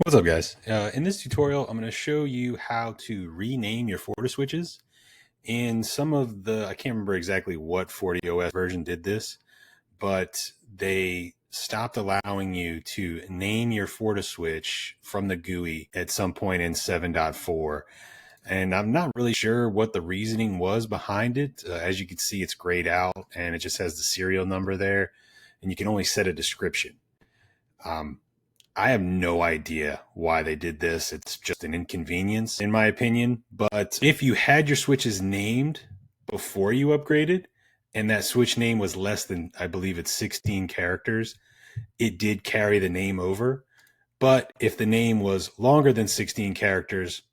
What's up, guys? In this tutorial, I'm going to show you how to rename your FortiSwitches. In some of the, I can't remember exactly what FortiOS version did this, but they stopped allowing you to name your FortiSwitch from the GUI at some point in 7.4. And I'm not really sure what the reasoning was behind it. As you can see, it's grayed out and it just has the serial number there, and you can only set a description. I have no idea why they did this. It's just an inconvenience, in my opinion. But if you had your switches named before you upgraded, and that switch name was less than, I believe it's 16 characters, it did carry the name over. But if the name was longer than 16 characters,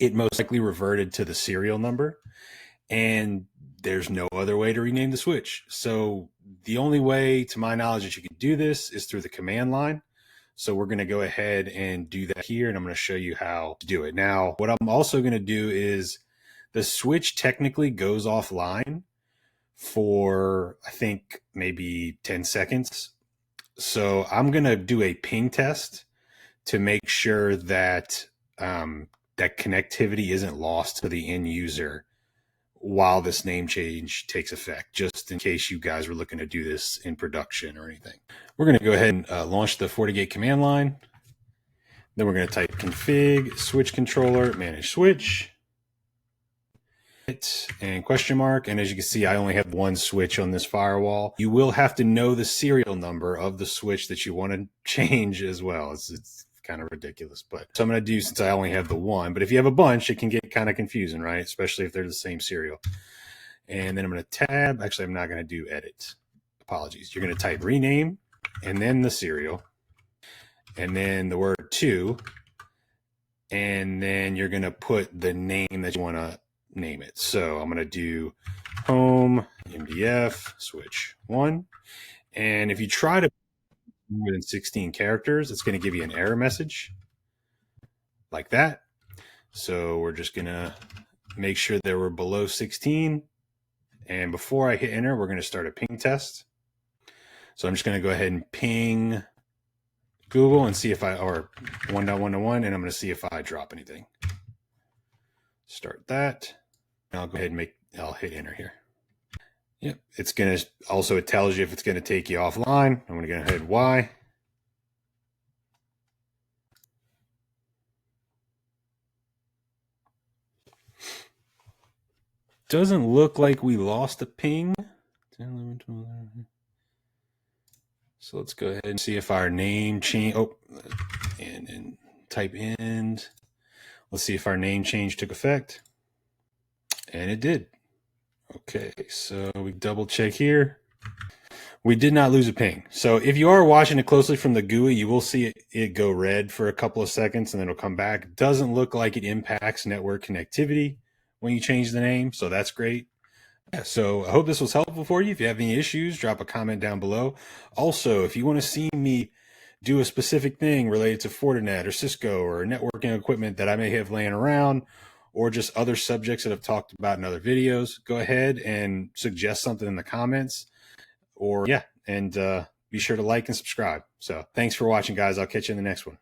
it most likely reverted to the serial number. And there's no other way to rename the switch. So the only way, to my knowledge, that you can do this is through the command line. So we're going to go ahead and do that here, and I'm going to show you how to do it. Now, what I'm also going to do is the switch technically goes offline for, I think, maybe 10 seconds. So I'm going to do a ping test to make sure that that connectivity isn't lost to the end user while this name change takes effect, just in case you guys were looking to do this in production or anything. We're going to go ahead and launch the FortiGate command line. Then we're going to type config switch controller manage switch and question mark. And as you can see, I only have one switch on this firewall. You will have to know the serial number of the switch that you want to change as well. It's kind of ridiculous, but so I'm going to do, since I only have the one, but if you have a bunch, it can get kind of confusing, right? Especially if they're the same serial. And then I'm going to tab. Actually, I'm not going to do edit. Apologies. You're going to type rename and then the serial and then the word to, and then you're going to put the name that you want to name it. So I'm going to do home MDF switch 1. And if you try to more than 16 characters, it's going to give you an error message like that. So we're just going to make sure that we're below 16. And before I hit enter, we're going to start a ping test. So I'm just going to go ahead and ping Google and see if or 1.1.1, and I'm going to see if I drop anything. Start that. And I'll go ahead and I'll hit enter here. Yep, it's going to also, it tells you if it's going to take you offline. I'm going to go ahead and Y. Doesn't look like we lost a ping. So let's go ahead and see if our name change. Oh, and type in. Let's see if our name change took effect. And it did. Okay, so we double check here. We did not lose a ping. So if you are watching it closely from the GUI, you will see it go red for a couple of seconds and then it'll come back. Doesn't look like it impacts network connectivity when you change the name, so that's great. Yeah, so I hope this was helpful for you. If you have any issues, drop a comment down below. Also, if you want to see me do a specific thing related to Fortinet or Cisco or networking equipment that I may have laying around, or just other subjects that I've talked about in other videos, go ahead and suggest something in the comments. Or yeah, and be sure to like and subscribe. So thanks for watching, guys. I'll catch you in the next one.